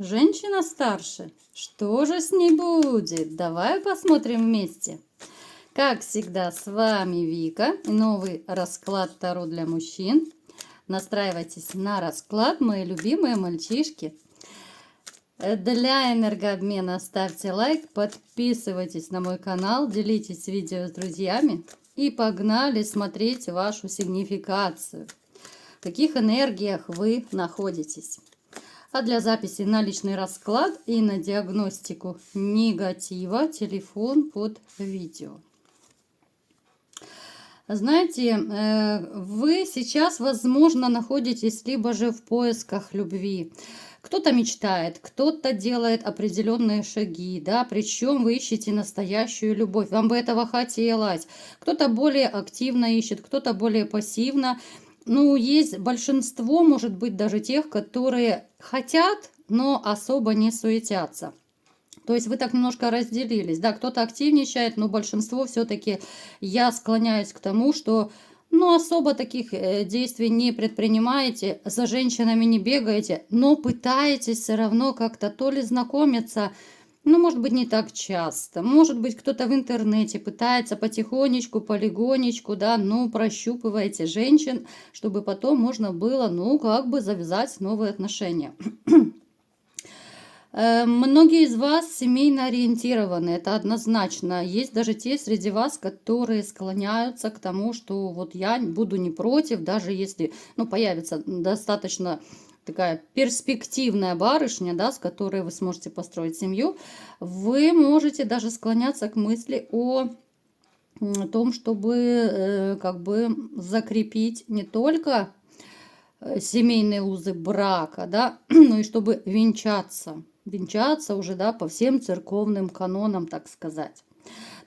женщина старше. Что же с ней будет? Давай посмотрим вместе. Как всегда, с вами Вика. Новый расклад Таро для мужчин. Настраивайтесь на расклад, мои любимые мальчишки. Для энергообмена ставьте лайк, подписывайтесь на мой канал, делитесь видео с друзьями. И погнали смотреть вашу сигнификацию. В каких энергиях вы находитесь. А для записи на личный расклад и на диагностику негатива телефон под видео. Знаете, вы сейчас, возможно, находитесь либо же в поисках любви. Кто-то мечтает, кто-то делает определенные шаги, да, причем вы ищете настоящую любовь, вам бы этого хотелось. Кто-то более активно ищет, кто-то более пассивно. Ну, есть большинство, может быть, даже тех, которые хотят, но особо не суетятся. То есть вы так немножко разделились, да, кто-то активничает, но большинство все-таки я склоняюсь к тому, что ну, особо таких действий не предпринимаете, за женщинами не бегаете, но пытаетесь все равно как-то то ли знакомиться, ну, может быть, не так часто, может быть, кто-то в интернете пытается потихонечку, полигонечку, да, ну, прощупываете женщин, чтобы потом можно было, ну, как бы завязать новые отношения. Многие из вас семейно ориентированы, это однозначно. Есть даже те среди вас, которые склоняются к тому, что вот я буду не против, даже если ну, появится достаточно такая перспективная барышня, да, с которой вы сможете построить семью, вы можете даже склоняться к мысли о том, чтобы как бы закрепить не только семейные узы брака, да, ну и чтобы венчаться уже, да, по всем церковным канонам, так сказать.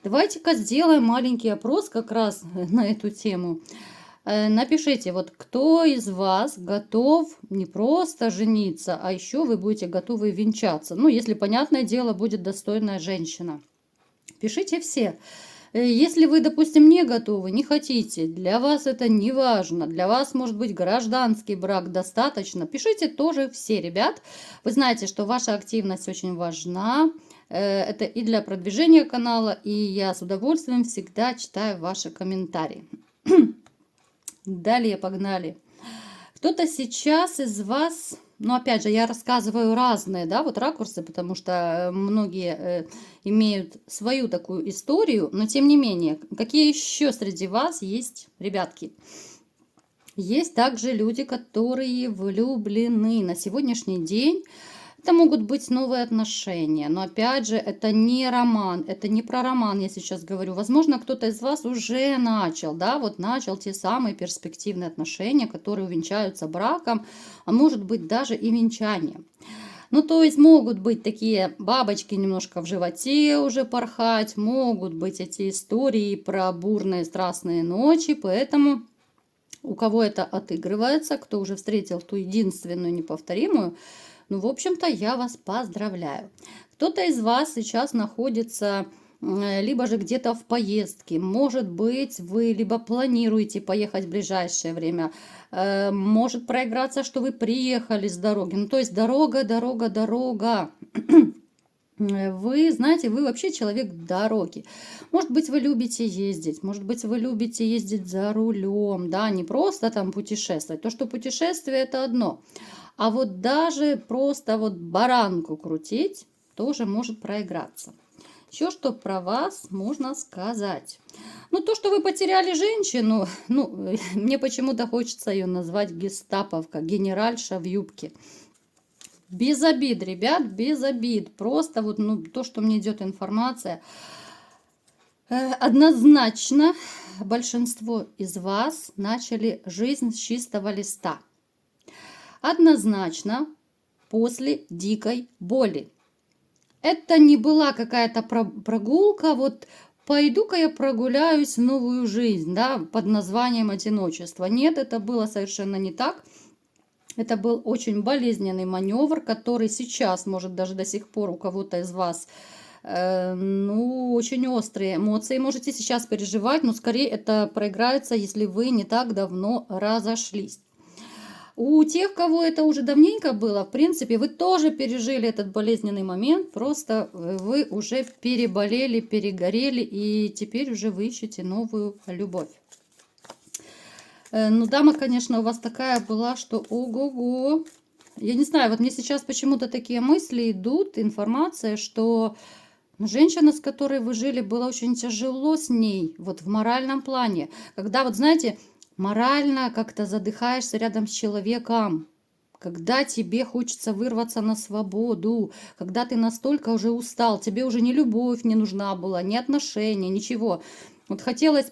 Давайте-ка сделаем маленький опрос как раз на эту тему. Напишите, вот кто из вас готов не просто жениться, а еще вы будете готовы венчаться. Ну, если, понятное дело, будет достойная женщина. Пишите все. Если вы, допустим, не готовы, не хотите, для вас это не важно, для вас, может быть, гражданский брак достаточно, пишите тоже все, ребят. Вы знаете, что ваша активность очень важна. Это и для продвижения канала, и я с удовольствием всегда читаю ваши комментарии. Далее погнали. Кто-то сейчас из вас, ну опять же, я рассказываю разные, да, вот ракурсы, потому что многие имеют свою такую историю, но тем не менее, какие еще среди вас есть ребятки? Есть также люди, которые влюблены на сегодняшний день. Это могут быть новые отношения, но опять же, это не роман, это не про роман я сейчас говорю. Возможно, кто-то из вас уже начал, да, вот начал те самые перспективные отношения, которые увенчаются браком, а может быть даже и венчанием. Ну, то есть могут быть такие бабочки немножко в животе уже порхать, могут быть эти истории про бурные страстные ночи, поэтому у кого это отыгрывается, кто уже встретил ту единственную неповторимую, ну, в общем-то, я вас поздравляю. Кто-то из вас сейчас находится либо же где-то в поездке. Может быть, вы либо планируете поехать в ближайшее время. Может проиграться, что вы приехали с дороги. Ну, то есть дорога. Вы знаете, вы вообще человек дороги. Может быть, вы любите ездить, может быть, вы любите ездить за рулем, да, не просто там путешествовать. То, что путешествие это одно. А вот даже просто вот баранку крутить тоже может проиграться. Еще что про вас можно сказать? Ну, то, что вы потеряли женщину, ну, мне почему-то хочется ее назвать гестаповка, генеральша в юбке. Без обид, ребят, без обид. Просто вот ну, то, что мне идет информация. Однозначно большинство из вас начали жизнь с чистого листа. Однозначно после дикой боли. Это не была какая-то прогулка, вот пойду-ка я прогуляюсь в новую жизнь, да, под названием одиночество. Нет, это было совершенно не так. Это был очень болезненный маневр, который сейчас, может, даже до сих пор у кого-то из вас, ну, очень острые эмоции можете сейчас переживать, но скорее это проиграется, если вы не так давно разошлись. У тех, кого это уже давненько было, в принципе, вы тоже пережили этот болезненный момент, просто вы уже переболели, перегорели, и теперь уже вы ищете новую любовь. Ну, дама, конечно, у вас такая была, что ого-го. Я не знаю, вот мне сейчас почему-то такие мысли идут, информация, что женщина, с которой вы жили, было очень тяжело с ней, вот в моральном плане. Когда, вот знаете, морально как-то задыхаешься рядом с человеком, когда тебе хочется вырваться на свободу, когда ты настолько уже устал, тебе уже ни любовь не нужна была, ни отношения, ничего. Вот хотелось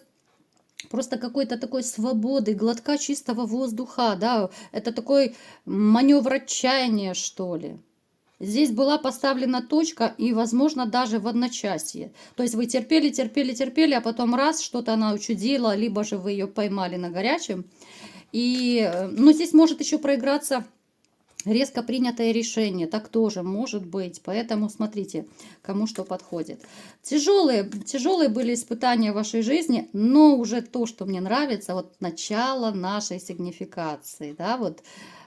просто какой-то такой свободы, глотка чистого воздуха, да, это такой маневр отчаяния, что ли. Здесь была поставлена точка и, возможно, даже в одночасье. То есть вы терпели, терпели, терпели, а потом раз, что-то она учудила, либо же вы ее поймали на горячем. И, ну, здесь может еще проиграться резко принятое решение, так тоже может быть. Поэтому смотрите, кому что подходит. Тяжелые были испытания в вашей жизни, но уже то, что мне нравится, вот начало нашей сигнификации, да, вот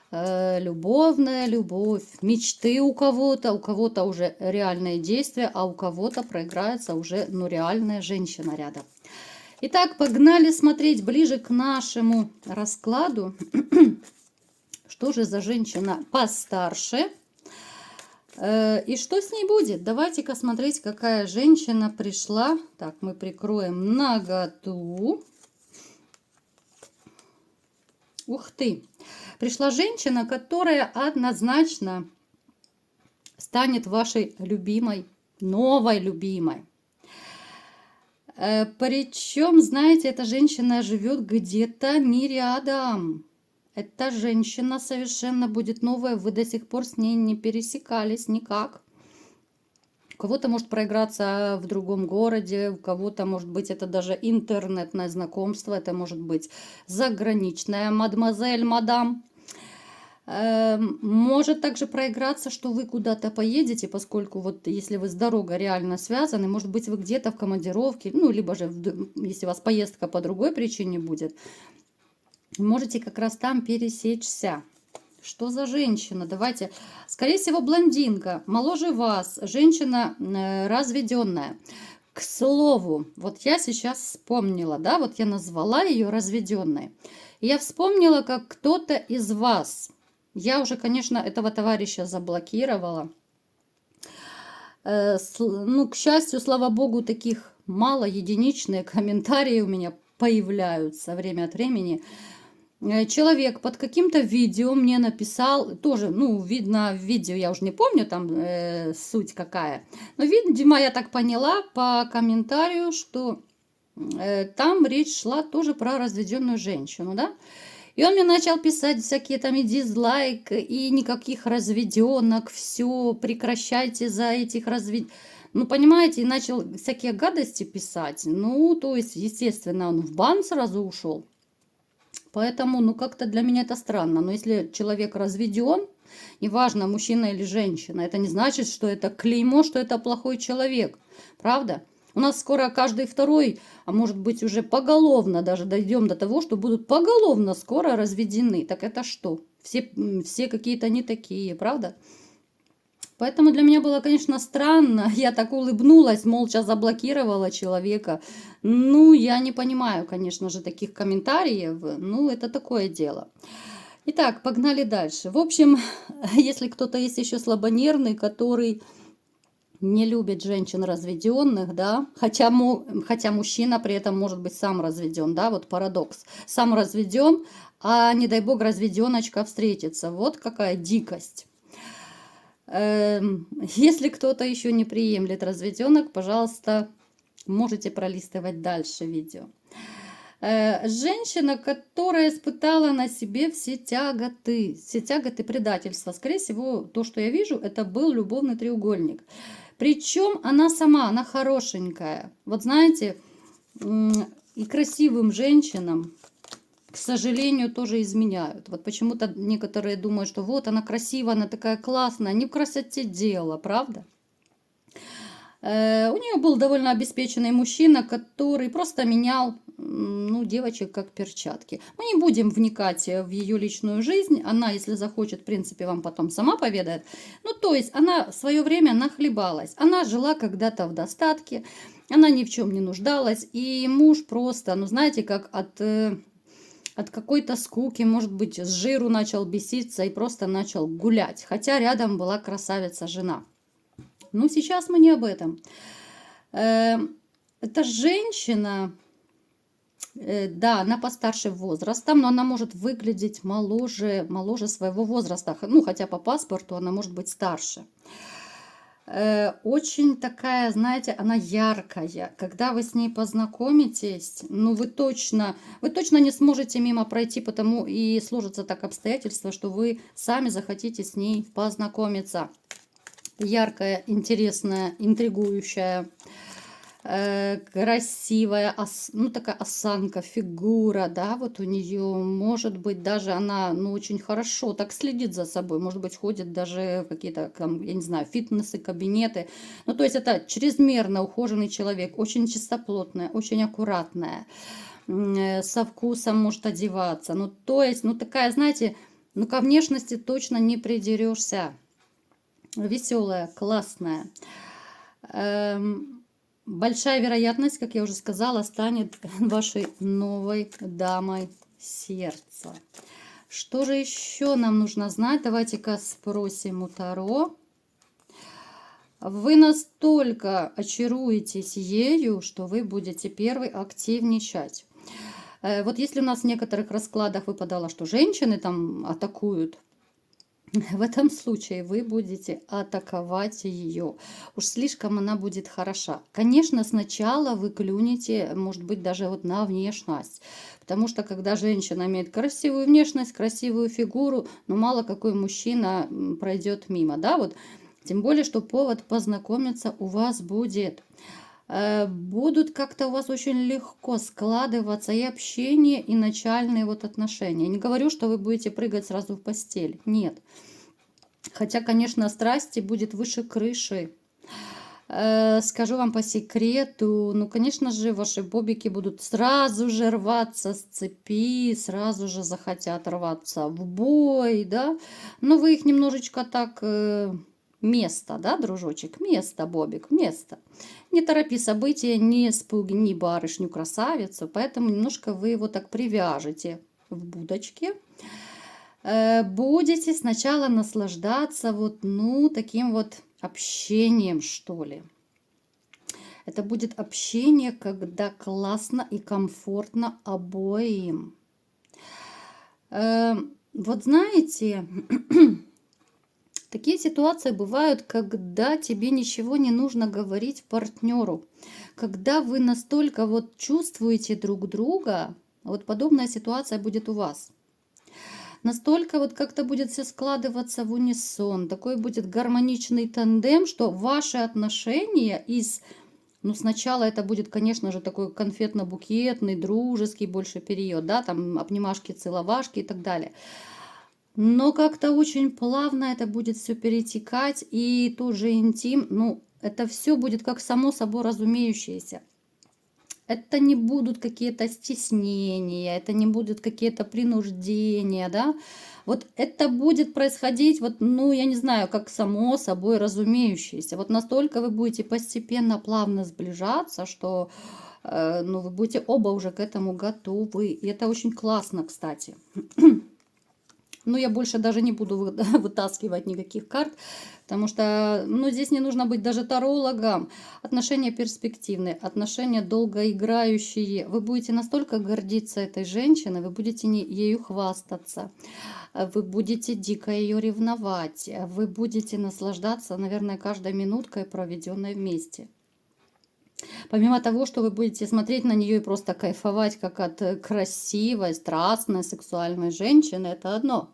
любовная любовь, мечты у кого-то уже реальные действия, а у кого-то проиграется уже, ну, реальная женщина рядом. Итак, погнали смотреть ближе к нашему раскладу. Что же за женщина постарше? И что с ней будет? Давайте-ка смотреть, какая женщина пришла. Так, мы прикроем наготу. Ух ты! Пришла женщина, которая однозначно станет вашей любимой, новой любимой. Причем, знаете, эта женщина живет где-то не рядом. Эта женщина совершенно будет новая, вы до сих пор с ней не пересекались никак. У кого-то может проиграться в другом городе, у кого-то, может быть, это даже интернетное знакомство, это может быть заграничная мадемуазель, мадам. Может также проиграться, что вы куда-то поедете, поскольку вот если вы с дорогой реально связаны, может быть, вы где-то в командировке, ну, либо же, если у вас поездка по другой причине будет, можете как раз там пересечься. Что за женщина? Давайте. Скорее всего, блондинка, моложе вас, женщина разведенная. К слову, вот я сейчас вспомнила, да, вот я назвала ее разведенной. Я вспомнила, как кто-то из вас, я уже, конечно, этого товарища заблокировала. Ну, к счастью, слава богу, таких мало, единичные комментарии у меня появляются время от времени. Человек под каким-то видео мне написал, тоже, ну, видно, в видео, я уже не помню там суть какая, но, видимо, я так поняла по комментарию, что там речь шла тоже про разведенную женщину, да. И он мне начал писать всякие там и дизлайк, и никаких разведенок, все, прекращайте за этих разведенных. Ну, понимаете, и начал всякие гадости писать. Ну, то есть, естественно, он в бан сразу ушел. Поэтому, ну, как-то для меня это странно. Но если человек разведен, неважно, мужчина или женщина, это не значит, что это клеймо, что это плохой человек. Правда? У нас скоро каждый второй, а может быть уже поголовно, даже дойдем до того, что будут поголовно скоро разведены. Так это что? Все какие-то не такие, правда? Поэтому для меня было, конечно, странно. Я так улыбнулась, молча заблокировала человека. Ну, я не понимаю, конечно же, таких комментариев. Ну, это такое дело. Итак, погнали дальше. В общем, если кто-то есть еще слабонервный, который не любит женщин разведенных, да, хотя мужчина при этом может быть сам разведен, да, вот парадокс. Сам разведен, а не дай бог разведеночка встретится. Вот какая дикость. Если кто-то еще не приемлет разведенок, пожалуйста, можете пролистывать дальше видео. Женщина, которая испытала на себе все тяготы предательства. Скорее всего, то, что я вижу, это был любовный треугольник. Причем она сама, она хорошенькая. Вот знаете, и красивым женщинам, к сожалению, тоже изменяют. Вот почему-то некоторые думают, что вот она красивая, она такая классная. Не в красоте дело, правда? У нее был довольно обеспеченный мужчина, который просто менял, ну, девочек как перчатки. Мы не будем вникать в ее личную жизнь. Она, если захочет, в принципе, вам потом сама поведает. Ну, то есть она в свое время нахлебалась. Она жила когда-то в достатке, она ни в чем не нуждалась. И муж просто, ну, знаете, как от какой-то скуки, может быть, с жиру начал беситься и просто начал гулять. Хотя рядом была красавица-жена. Но сейчас мы не об этом. Эта женщина, да, она постарше возрастом, но она может выглядеть моложе своего возраста. Ну, хотя по паспорту она может быть старше. Очень такая, знаете, она яркая. Когда вы с ней познакомитесь, ну, вы точно не сможете мимо пройти, потому и сложатся так обстоятельства, что вы сами захотите с ней познакомиться. Яркая, интересная, интригующая, красивая, ну, такая осанка, фигура, да, вот у нее, может быть, даже она, ну, очень хорошо так следит за собой, может быть, ходит даже в какие-то, там, я не знаю, фитнесы, кабинеты. Ну, то есть это чрезмерно ухоженный человек, очень чистоплотная, очень аккуратная, со вкусом может одеваться. Ну, то есть, ну, такая, знаете, ну, ко внешности точно не придерешься. Веселая, классная. Большая вероятность, как я уже сказала, станет вашей новой дамой сердца. Что же еще нам нужно знать? Давайте-ка спросим у Таро. Вы настолько очаруетесь ею, что вы будете первый активничать. Вот если у нас в некоторых раскладах выпадало, что женщины там атакуют, в этом случае вы будете атаковать ее. Уж слишком она будет хороша. Конечно, сначала вы клюнете, может быть, даже вот на внешность. Потому что когда женщина имеет красивую внешность, красивую фигуру, но мало какой мужчина пройдет мимо. Да, вот. Тем более, что повод познакомиться у вас будет. Будут как-то у вас очень легко складываться и общение, и начальные вот отношения. Не говорю, что вы будете прыгать сразу в постель. Нет. Хотя, конечно, страсти будет выше крыши. Скажу вам по секрету, ну, конечно же, ваши бобики будут сразу же рваться с цепи, сразу же захотят рваться в бой, да. Но вы их немножечко так... Место, да, дружочек? Место, бобик, место. Не торопи события, не спугни барышню-красавицу, поэтому немножко вы его так привяжете в будочке. Будете сначала наслаждаться вот, ну, таким вот общением, что ли. Это будет общение, когда классно и комфортно обоим. Вот знаете... Такие ситуации бывают, когда тебе ничего не нужно говорить партнеру. Когда вы настолько вот чувствуете друг друга, вот подобная ситуация будет у вас. Настолько вот как-то будет все складываться в унисон, такой будет гармоничный тандем, что ваши отношения ну, сначала это будет, конечно же, такой конфетно-букетный, дружеский больше период, да, там обнимашки, целовашки и так далее. Но как-то очень плавно это будет все перетекать, и тот же интим, ну, это все будет как само собой разумеющееся. Это не будут какие-то стеснения, это не будут какие-то принуждения, да. Вот это будет происходить, вот, ну, я не знаю, как само собой разумеющееся. Вот настолько вы будете постепенно, плавно сближаться, что, ну, вы будете оба уже к этому готовы. И это очень классно, кстати. Ну, я больше даже не буду вытаскивать никаких карт, потому что, ну, здесь не нужно быть даже тарологом. Отношения перспективные, отношения долгоиграющие. Вы будете настолько гордиться этой женщиной, вы будете ею хвастаться, вы будете дико ее ревновать, вы будете наслаждаться, наверное, каждой минуткой, проведенной вместе. Помимо того, что вы будете смотреть на нее и просто кайфовать, как от красивой, страстной, сексуальной женщины, это одно.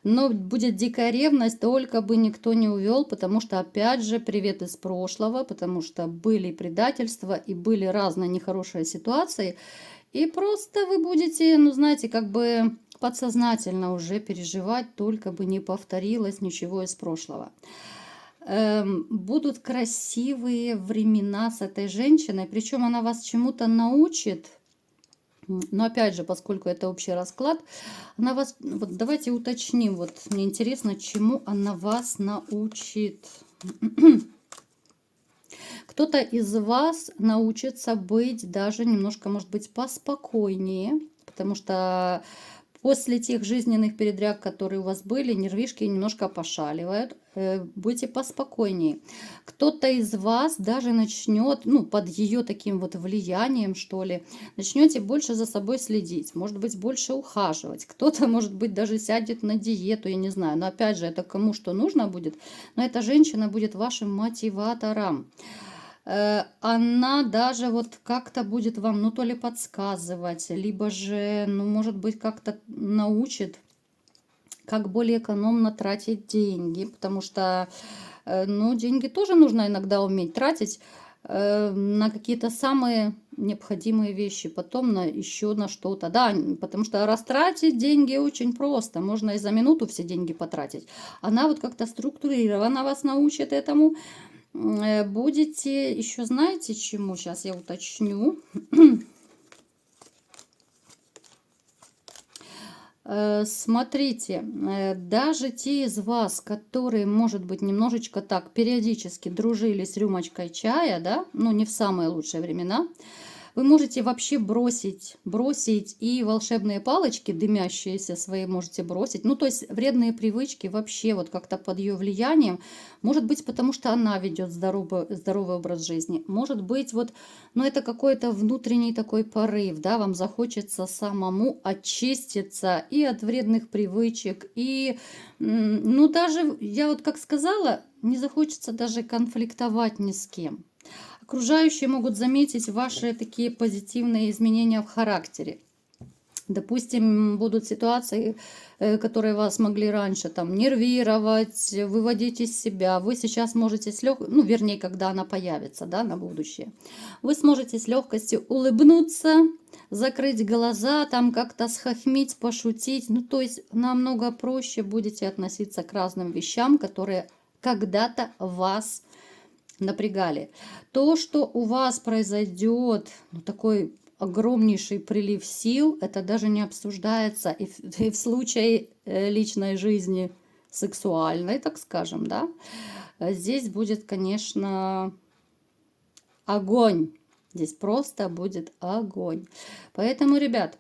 Но будет дикая ревность, только бы никто не увел, потому что, опять же, привет из прошлого, потому что были предательства и были разные нехорошие ситуации. И просто вы будете, ну, знаете, как бы подсознательно уже переживать, только бы не повторилось ничего из прошлого. Будут красивые времена с этой женщиной, причем она вас чему-то научит. Но опять же, поскольку это общий расклад, она вас, вот давайте уточним, вот мне интересно, чему она вас научит. Кто-то из вас научится быть даже немножко, может быть, поспокойнее, потому что после тех жизненных передряг, которые у вас были, нервишки немножко пошаливают. Будьте поспокойнее. Кто-то из вас даже начнет, ну, под ее таким вот влиянием, что ли, начнете больше за собой следить, может быть, больше ухаживать. Кто-то, может быть, даже сядет на диету, я не знаю. Но опять же, это кому что нужно будет. Но эта женщина будет вашим мотиватором. Она даже вот как-то будет вам, ну, то ли подсказывать, либо же, ну, может быть, как-то научит, как более экономно тратить деньги, потому что, ну, деньги тоже нужно иногда уметь тратить на какие-то самые необходимые вещи, потом на еще на что-то, да, потому что растратить деньги очень просто, можно и за минуту все деньги потратить. Она вот как-то структурированно вас научит этому. Будете еще, знаете, чему? Сейчас я уточню. Смотрите, даже те из вас, которые, может быть, немножечко так периодически дружили с рюмочкой чая, да, ну, не в самые лучшие времена, вы можете вообще бросить и волшебные палочки дымящиеся свои можете бросить. Ну, то есть вредные привычки вообще вот как-то под ее влиянием. Может быть, потому что она ведет здоровый образ жизни. Может быть, вот, ну, это какой-то внутренний такой порыв, да, вам захочется самому очиститься и от вредных привычек, и, ну, даже, я вот как сказала, не захочется даже конфликтовать ни с кем. Окружающие могут заметить ваши такие позитивные изменения в характере. Допустим, будут ситуации, которые вас могли раньше там нервировать, выводить из себя. Вы сейчас можете с легкостью, ну, вернее, когда она появится, да, на будущее, вы сможете с легкостью улыбнуться, закрыть глаза, там как-то схохмить, пошутить. Ну, то есть намного проще будете относиться к разным вещам, которые когда-то вас напрягали. То, что у вас произойдет, ну, такой огромнейший прилив сил, это даже не обсуждается. И в случае личной жизни сексуальной, так скажем, да, здесь будет, конечно, огонь. Здесь просто будет огонь. Поэтому, ребят,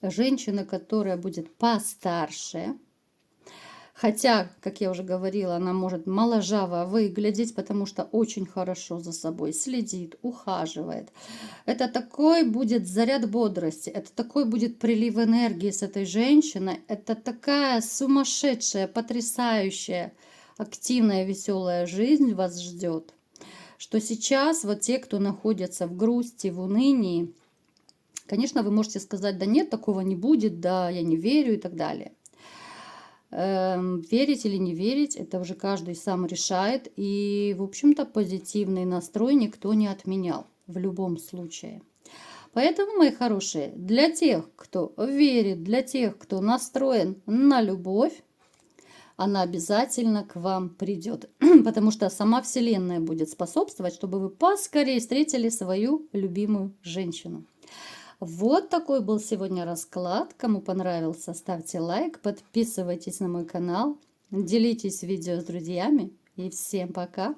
женщина, которая будет постарше, хотя, как я уже говорила, она может моложаво выглядеть, потому что очень хорошо за собой следит, ухаживает. Это такой будет заряд бодрости, это такой будет прилив энергии с этой женщиной. Это такая сумасшедшая, потрясающая, активная, веселая жизнь вас ждет, что сейчас вот те, кто находится в грусти, в унынии, конечно, вы можете сказать, да нет, такого не будет, да, я не верю и так далее. Верить или не верить, это уже каждый сам решает. И, в общем-то, позитивный настрой никто не отменял в любом случае. Поэтому, мои хорошие, для тех, кто верит, для тех, кто настроен на любовь, она обязательно к вам придет. Потому что сама Вселенная будет способствовать, чтобы вы поскорее встретили свою любимую женщину. Вот такой был сегодня расклад. Кому понравился, ставьте лайк, подписывайтесь на мой канал, делитесь видео с друзьями. И всем пока!